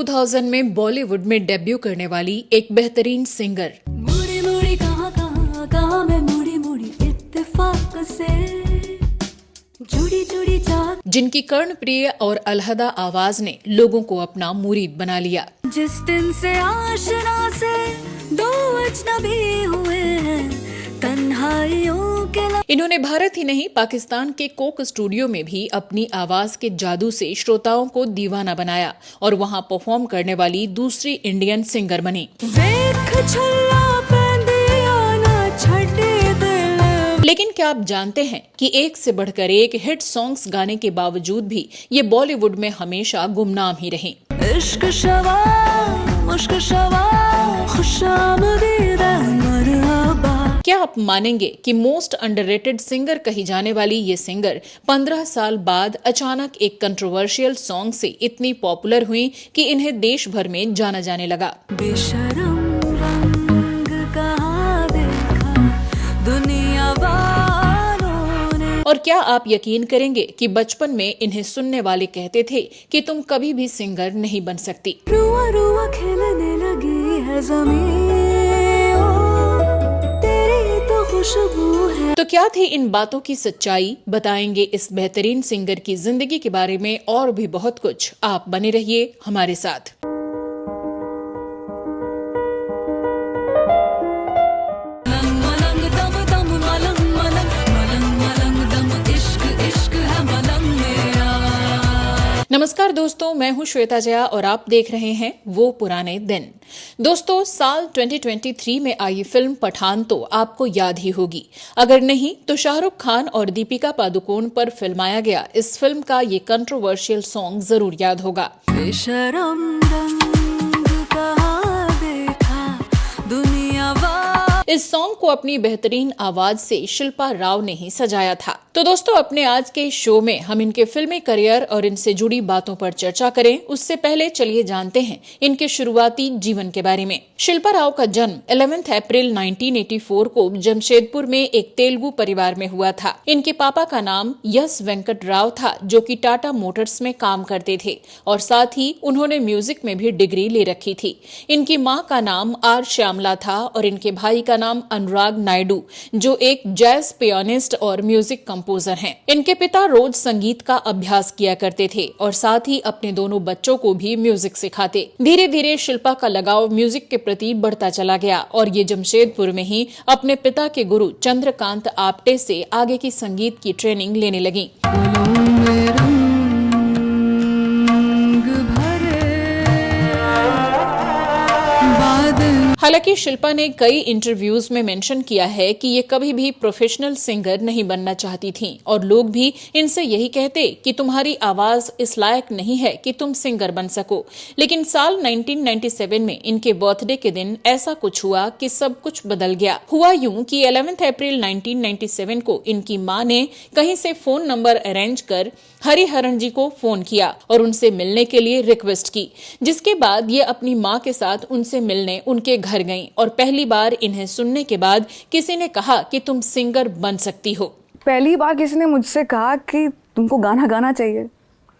2000 में बॉलीवुड में डेब्यू करने वाली एक बेहतरीन सिंगर, मुड़ी मुड़ी कहाँ कहाँ कहाँ मैं मुड़ी मुड़ी इत्तेफाक से जुड़ी जुड़ी चाहत, जिनकी कर्णप्रिय और अलहदा आवाज ने लोगों को अपना मुरीद बना लिया। जिस दिन से आशना से दो अजनबी हुए हैं तन्हाइयों के इन्होंने भारत ही नहीं पाकिस्तान के कोक स्टूडियो में भी अपनी आवाज के जादू से श्रोताओं को दीवाना बनाया और वहां परफॉर्म करने वाली दूसरी इंडियन सिंगर बनी। वेख छल्ला पैंदिया ना छड़े दिल। लेकिन क्या आप जानते हैं कि एक से बढ़कर एक हिट सॉन्ग्स गाने के बावजूद भी ये बॉलीवुड में हमेशा गुमनाम ही रहीं। इश्क शवा मुश्क शवा खुशामदीद मरहबा। क्या आप मानेंगे कि मोस्ट अंडररेटेड सिंगर कही जाने वाली ये सिंगर 15 साल बाद अचानक एक कंट्रोवर्शियल सॉन्ग से इतनी पॉपुलर हुई कि इन्हें देश भर में जाना जाने लगा। बेशरम रंग कहाँ देखा दुनिया वालों ने। और क्या आप यकीन करेंगे कि बचपन में इन्हें सुनने वाले कहते थे कि तुम कभी भी सिंगर नहीं बन सकती। रुआ रुआ खिलने लगी है ज़मीं, तेरी तो खुशबू है। तो क्या थी इन बातों की सच्चाई, बताएंगे इस बेहतरीन सिंगर की जिंदगी के बारे में और भी बहुत कुछ। आप बने रहिए हमारे साथ। नमस्कार दोस्तों, मैं हूं श्वेता जया और आप देख रहे हैं वो पुराने दिन। दोस्तों, साल 2023 में आई फिल्म पठान तो आपको याद ही होगी। अगर नहीं तो शाहरुख खान और दीपिका पादुकोण पर फिल्माया गया इस फिल्म का ये कंट्रोवर्शियल सॉन्ग जरूर याद होगा। बेशरम रंग कहाँ देखा दुनिया वालों। इस सॉन्ग को अपनी बेहतरीन आवाज से शिल्पा राव ने ही सजाया था। तो दोस्तों, अपने आज के शो में हम इनके फिल्मी करियर और इनसे जुड़ी बातों पर चर्चा करें उससे पहले चलिए जानते हैं इनके शुरुआती जीवन के बारे में। शिल्पा राव का जन्म 11 अप्रैल 1984 को जमशेदपुर में एक तेलुगु परिवार में हुआ था। इनके पापा का नाम यस वेंकट राव था, जो कि टाटा मोटर्स में काम करते थे और साथ ही उन्होंने म्यूजिक में भी डिग्री ले रखी थी। इनकी माँ का नाम आर श्यामला था और इनके भाई का नाम अनुराग नायडू, जो एक जैज पियानिस्ट और म्यूजिक कंपोजर हैं। इनके पिता रोज संगीत का अभ्यास किया करते थे और साथ ही अपने दोनों बच्चों को भी म्यूजिक सिखाते। धीरे धीरे शिल्पा का लगाव म्यूजिक के प्रति बढ़ता चला गया और ये जमशेदपुर में ही अपने पिता के गुरु चंद्रकांत आपटे से आगे की संगीत की ट्रेनिंग लेने लगी। हालांकि शिल्पा ने कई इंटरव्यूज में मेंशन किया है कि ये कभी भी प्रोफेशनल सिंगर नहीं बनना चाहती थीं और लोग भी इनसे यही कहते कि तुम्हारी आवाज इस लायक नहीं है कि तुम सिंगर बन सको। लेकिन साल 1997 में इनके बर्थडे के दिन ऐसा कुछ हुआ कि सब कुछ बदल गया। हुआ यूं कि 11 अप्रैल 1997 को इनकी मां ने कहीं से फोन नंबर अरेंज कर हरिहरन जी को फोन किया और उनसे मिलने के लिए रिक्वेस्ट की, जिसके बाद ये अपनी मां के साथ उनसे मिलने उनके घर गईं और पहली बार इन्हें सुनने के बाद किसी ने कहा कि तुम सिंगर बन सकती हो। पहली बार किसी ने मुझसे कहा कि तुमको गाना गाना चाहिए,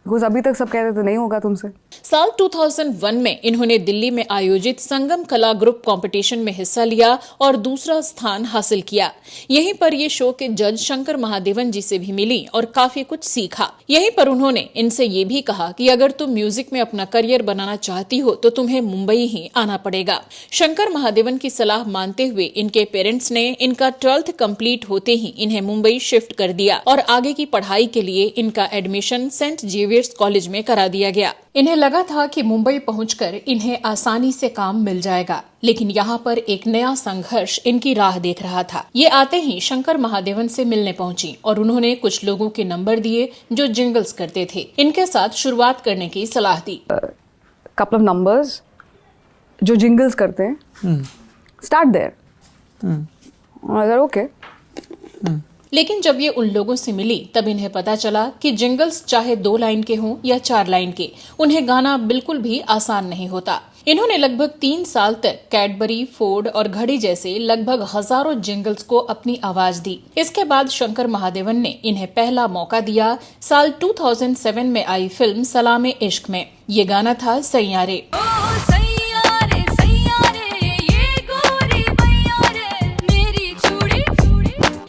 बिकॉज अभी तक सब कहते थे नहीं होगा तुमसे। साल 2001 में इन्होंने दिल्ली में आयोजित संगम कला ग्रुप कंपटीशन में हिस्सा लिया और दूसरा स्थान हासिल किया। यहीं पर ये शो के जज शंकर महादेवन जी से भी मिली और काफी कुछ सीखा। यहीं पर उन्होंने इनसे ये भी कहा कि अगर तुम म्यूजिक में अपना करियर बनाना चाहती हो तो तुम्हें मुंबई ही आना पड़ेगा। शंकर महादेवन की सलाह मानते हुए इनके पेरेंट्स ने इनका 12th कंप्लीट होते ही इन्हें मुंबई शिफ्ट कर दिया और आगे की पढ़ाई के लिए इनका एडमिशन सेंट जेवियर्स कॉलेज में करा दिया गया। इन्हें लगा था कि मुंबई पहुंचकर इन्हें आसानी से काम मिल जाएगा, लेकिन यहाँ पर एक नया संघर्ष इनकी राह देख रहा था। ये आते ही शंकर महादेवन से मिलने पहुंची और उन्होंने कुछ लोगों के नंबर दिए जो जिंगल्स करते थे। इनके साथ शुरुआत करने की सलाह दी। कपल ऑफ नंबर्स जो जिंगल्स करते हैं, स्टार्ट देयर। ओके। लेकिन जब ये उन लोगों से मिली तब इन्हें पता चला कि जिंगल्स चाहे 2 लाइन के हों या 4 लाइन के, उन्हें गाना बिल्कुल भी आसान नहीं होता। इन्होंने लगभग 3 साल तक कैडबरी, फोर्ड और घड़ी जैसे लगभग हजारों जिंगल्स को अपनी आवाज दी। इसके बाद शंकर महादेवन ने इन्हें पहला मौका दिया साल 2007 में आई फिल्म सलामे इश्क में। ये गाना था सैयारे।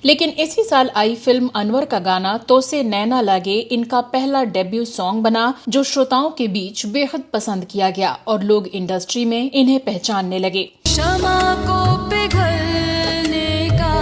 लेकिन इसी साल आई फिल्म अनवर का गाना तो से नैना लागे इनका पहला डेब्यू सॉन्ग बना, जो श्रोताओं के बीच बेहद पसंद किया गया और लोग इंडस्ट्री में इन्हें पहचानने लगे। क्षमा को पिघलने का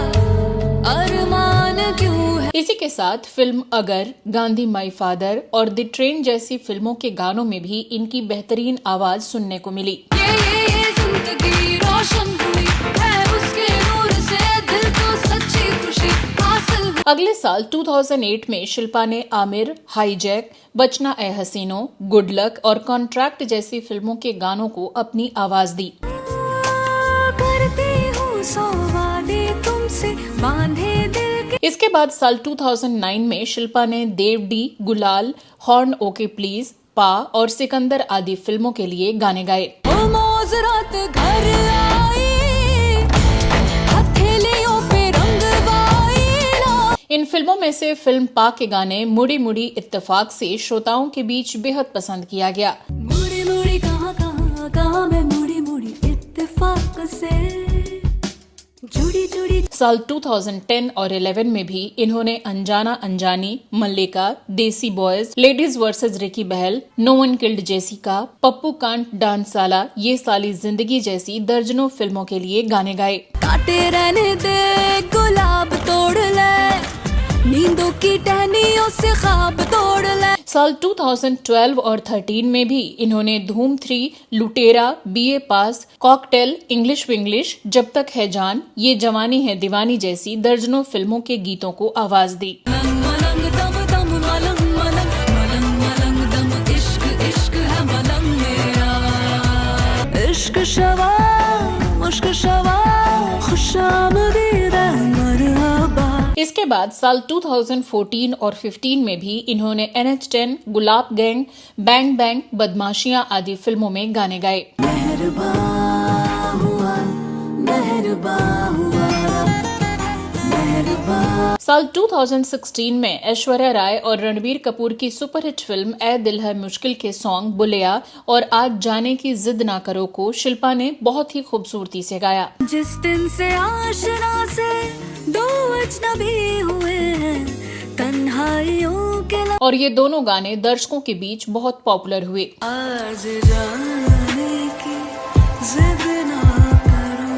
अरमान क्यों है। इसी के साथ फिल्म अगर, गांधी माई फादर और द ट्रेन जैसी फिल्मों के गानों में भी इनकी बेहतरीन आवाज सुनने को मिली। ये जिंदगी रोशन हुई है उसके नूर से, दिल को सच्ची खुशी हासिल हुई। अगले साल 2008 में शिल्पा ने आमिर, हाईजैक, बचना ए हसीनो, गुड लक और कॉन्ट्रैक्ट जैसी फिल्मों के गानों को अपनी आवाज दी। करती हूँ सौ वादे तुमसे बांधे दिल के। इसके बाद साल 2009 में शिल्पा ने देवडी, गुलाल, हॉर्न ओके प्लीज, पा और सिकंदर आदि फिल्मों के लिए गाने गाए। ओ मौज रात घर आई, हथेलियों पे रंग वाइला। इन फिल्मों में से फिल्म पा के गाने मुड़ी मुड़ी इत्तेफाक से श्रोताओं के बीच बेहद पसंद किया गया। मुड़ी मुड़ी कहाँ कहाँ कहाँ मैं मुड़ी मुड़ी इत्तेफाक से जुड़ी जुड़ी। साल 2010 और 11 में भी इन्होंने अनजाना Anjaani, Mallika, Desi boys, ladies versus Ricky Bahl, no one killed Jessica, Pappu can't dance Saala, ये साली जिंदगी जैसी दर्जनों फिल्मों के लिए गाने गाए। काटे रहने दे गुलाब तोड़ ले, नींदों की टहनियों से ख्वाब तोड़ ले। साल 2012 और 13 में भी इन्होंने धूम 3, लुटेरा, बीए पास, कॉकटेल, इंग्लिश विंग्लिश, जब तक है जान, ये जवानी है दीवानी जैसी दर्जनों फिल्मों के गीतों को आवाज दी। मलंग मलंग दम दम मलंग मलंग मलंग मलंग दम, इश्क इश्क है मलंग मेरा। इश्क शवा मुश्क शवा खुशामदीद है मरहबा। इसके बाद साल 2014 और 15 में भी इन्होंने NH10, गुलाब गैंग, बैंग बैंग, बदमाशियां आदि फिल्मों में गाने गाए। मेहरबा हुआ मेहरबा हुआ मेहरबा। साल 2016 में ऐश्वर्या राय और रणबीर कपूर की सुपरहिट फिल्म ए दिल है मुश्किल के सॉन्ग बुलिया और आज जाने की जिद ना करो को शिल्पा ने बहुत ही खूबसूरती से गाया। जिस दिन से आशना से दो अजनबी हुए हैं तन्हाइयों के और ये दोनों गाने दर्शकों के बीच बहुत पॉपुलर हुए। आज जाने की जिद ना करो।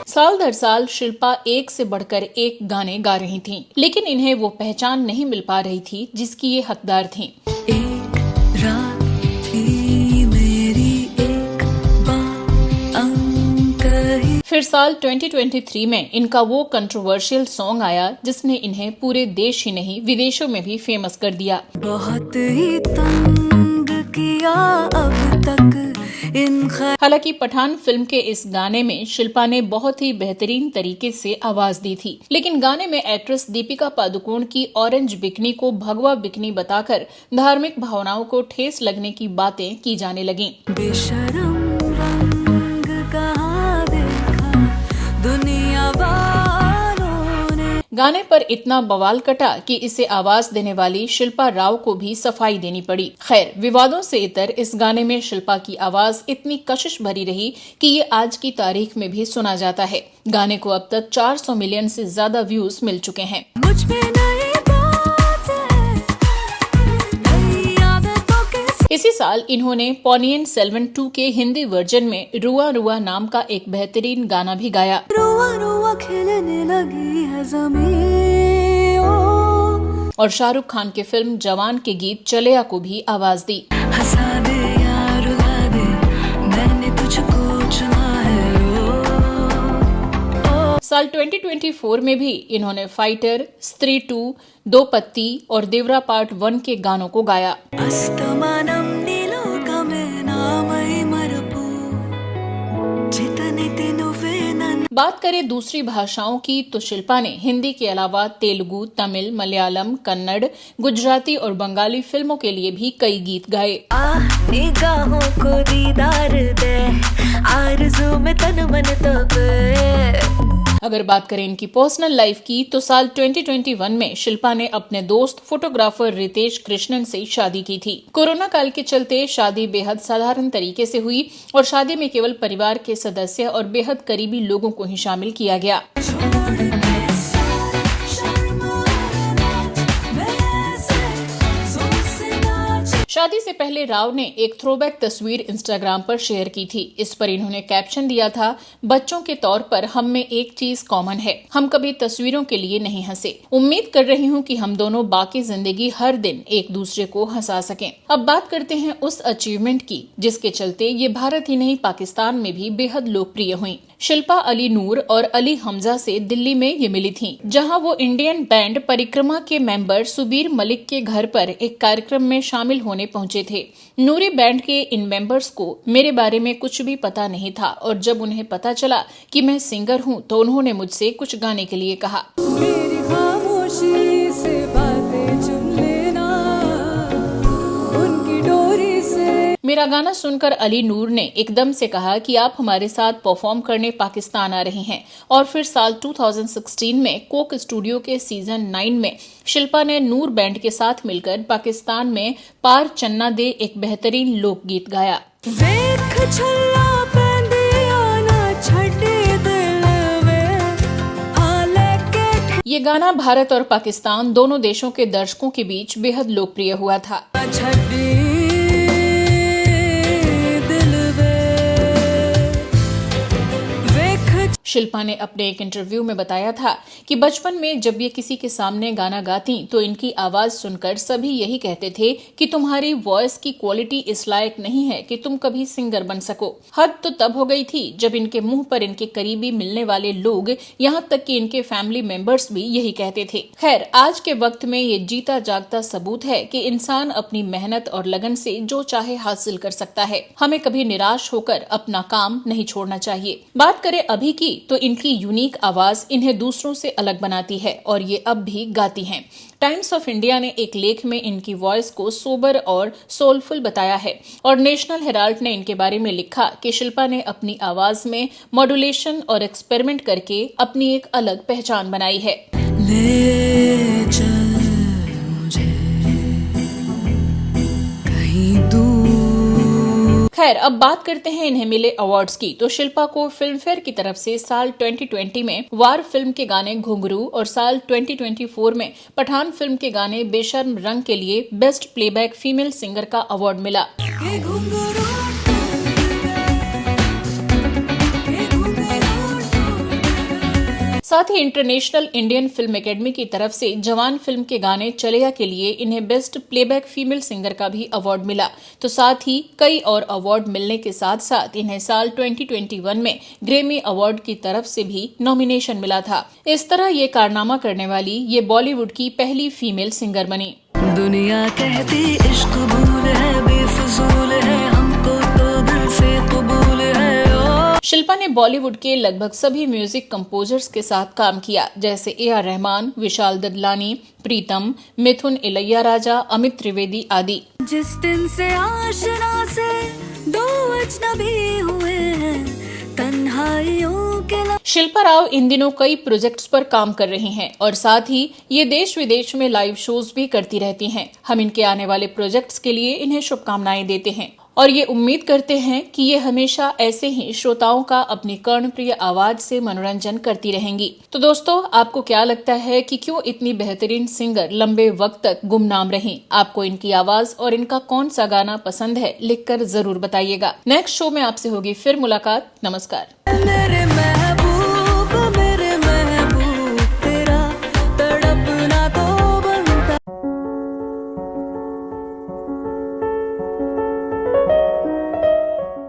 साल दर साल शिल्पा एक से बढ़कर एक गाने गा रही थीं, लेकिन इन्हें वो पहचान नहीं मिल पा रही थी जिसकी ये हकदार थीं। एक रात थी मेरी एक बात कही। फिर साल 2023 में इनका वो कंट्रोवर्शियल सॉन्ग आया जिसने इन्हें पूरे देश ही नहीं विदेशों में भी फेमस कर दिया। बहुत ही तंग किया अब तक इन हालांकि पठान फिल्म के इस गाने में शिल्पा ने बहुत ही बेहतरीन तरीके से आवाज दी थी, लेकिन गाने में एक्ट्रेस दीपिका पादुकोण की ऑरेंज बिकनी को भगवा बिकनी बताकर धार्मिक भावनाओं को ठेस लगने की बातें की जाने लगीं। बेशरम रंग कहाँ देखा दुनिया वालों ने। गाने पर इतना बवाल कटा कि इसे आवाज देने वाली शिल्पा राव को भी सफाई देनी पड़ी। खैर, विवादों से इतर इस गाने में शिल्पा की आवाज इतनी कशिश भरी रही कि ये आज की तारीख में भी सुना जाता है। गाने को अब तक 400 मिलियन से ज्यादा व्यूज मिल चुके हैं। मुझ पे नई बात है, नई आदतों के। इसी साल इन्होंने पोनियन सेल्वन 2 के हिंदी वर्जन में रुआ रुआ नाम का एक बेहतरीन गाना भी गाया। रुआ रुआ खिलने लगी है ज़मीं ओ। और शाहरुख खान के फिल्म जवान के गीत चलेया को भी आवाज दी। हंसा दे या रुला दे मैंने तुझको चुना है ओ। साल 2024 में भी इन्होंने फाइटर, स्त्री 2, दो पत्ती और देवरा पार्ट 1 के गानों को गाया। अस्तमानम नीलोकमे नामई मरपू जितने तेनु वेनन। बात करें दूसरी भाषाओं की तो शिल्पा ने हिंदी के अलावा तेलुगु, तमिल, मलयालम, कन्नड़, गुजराती और बंगाली फिल्मों के लिए भी कई गीत गाए। निगाहों को दीदार दे, आरज़ू में तन मन तब। अगर बात करें इनकी पर्सनल लाइफ की तो साल 2021 में शिल्पा ने अपने दोस्त फोटोग्राफर रितेश कृष्णन से शादी की थी। कोरोना काल के चलते शादी बेहद साधारण तरीके से हुई और शादी में केवल परिवार के सदस्य और बेहद करीबी लोगों को ही शामिल किया गया। शादी से पहले राव ने एक थ्रोबैक तस्वीर इंस्टाग्राम पर शेयर की थी। इस पर इन्होंने कैप्शन दिया था, बच्चों के तौर पर हम में एक चीज कॉमन है, हम कभी तस्वीरों के लिए नहीं हंसे। उम्मीद कर रही हूँ कि हम दोनों बाकी जिंदगी हर दिन एक दूसरे को हंसा सकें। अब बात करते हैं उस अचीवमेंट की जिसके चलते ये भारत ही नहीं पाकिस्तान में भी बेहद लोकप्रिय हुई। शिल्पा अली नूर और अली हमजा से दिल्ली में ये मिली थीं, जहां वो इंडियन बैंड परिक्रमा के मेंबर सुबीर मलिक के घर पर एक कार्यक्रम में शामिल होने पहुंचे थे। नूरी बैंड के इन मेंबर्स को मेरे बारे में कुछ भी पता नहीं था और जब उन्हें पता चला कि मैं सिंगर हूं तो उन्होंने मुझसे कुछ गाने के लिए कहा। मेरी खामोशी से बातें चुन लेना, उनकी डोरी से। मेरा गाना सुनकर अली नूर ने एकदम से कहा कि आप हमारे साथ परफॉर्म करने पाकिस्तान आ रहे हैं और फिर साल 2016 में कोक स्टूडियो के सीजन 9 में शिल्पा ने नूर बैंड के साथ मिलकर पाकिस्तान में पार चन्ना दे एक बेहतरीन लोकगीत गाया। वेख छल्ला पैंदिया ना छटे दिल वे, हाले के ये गाना भारत और पाकिस्तान दोनों देशों के दर्शकों के बीच बेहद लोकप्रिय हुआ था। छटी शिल्पा ने अपने एक इंटरव्यू में बताया था कि बचपन में जब ये किसी के सामने गाना गाती तो इनकी आवाज सुनकर सभी यही कहते थे कि तुम्हारी वॉइस की क्वालिटी इस लायक नहीं है कि तुम कभी सिंगर बन सको। हद तो तब हो गई थी जब इनके मुंह पर इनके करीबी मिलने वाले लोग, यहाँ तक कि इनके फैमिली मेंबर्स भी यही कहते थे। खैर, आज के वक्त में ये जीता जागता सबूत है कि इंसान अपनी मेहनत और लगन से जो चाहे हासिल कर सकता है। हमें कभी निराश होकर अपना काम नहीं छोड़ना चाहिए। बात करें अभी की तो इनकी यूनिक आवाज इन्हें दूसरों से अलग बनाती है और ये अब भी गाती हैं। टाइम्स ऑफ इंडिया ने एक लेख में इनकी वॉइस को सोबर और सोलफुल बताया है और नेशनल हेराल्ड ने इनके बारे में लिखा कि शिल्पा ने अपनी आवाज में मॉड्यूलेशन और एक्सपेरिमेंट करके अपनी एक अलग पहचान बनाई है। ले चल मुझे कहीं दूर। खैर, अब बात करते हैं इन्हें मिले अवार्ड्स की। तो शिल्पा को फिल्म फेयर की तरफ से साल 2020 में वार फिल्म के गाने घुंघरू और साल 2024 में पठान फिल्म के गाने बेशर्म रंग के लिए बेस्ट प्लेबैक फीमेल सिंगर का अवार्ड मिला। साथ ही इंटरनेशनल इंडियन फिल्म एकेडमी की तरफ से जवान फिल्म के गाने चलेया के लिए इन्हें बेस्ट प्लेबैक फीमेल सिंगर का भी अवार्ड मिला। तो साथ ही कई और अवार्ड मिलने के साथ साथ इन्हें साल 2021 में ग्रैमी अवार्ड की तरफ से भी नॉमिनेशन मिला था। इस तरह ये कारनामा करने वाली ये बॉलीवुड की पहली फीमेल सिंगर बनी। दुनिया कहती इश्क भूल है, बेफिजूल है, हमको तो दिल से कबूल है। शिल्पा ने बॉलीवुड के लगभग सभी म्यूजिक कंपोजर्स के साथ काम किया, जैसे A.R. रहमान, विशाल ददलानी, प्रीतम, मिथुन इलैयाराजा, अमित त्रिवेदी आदि। जिस दिन से आशना से दो अजनबी हुए हैं, तन्हाइयों के शिल्पा राव इन दिनों कई प्रोजेक्ट्स पर काम कर रही हैं और साथ ही ये देश विदेश में लाइव शोज भी करती रहती हैं। हम इनके आने वाले प्रोजेक्ट्स के लिए इन्हें शुभकामनाएं देते हैं और ये उम्मीद करते हैं कि ये हमेशा ऐसे ही श्रोताओं का अपनी कर्णप्रिय आवाज से मनोरंजन करती रहेंगी। तो दोस्तों, आपको क्या लगता है कि क्यों इतनी बेहतरीन सिंगर लंबे वक्त तक गुमनाम रही? आपको इनकी आवाज और इनका कौन सा गाना पसंद है, लिखकर जरूर बताइएगा। नेक्स्ट शो में आपसे होगी फिर मुलाकात। नमस्कार।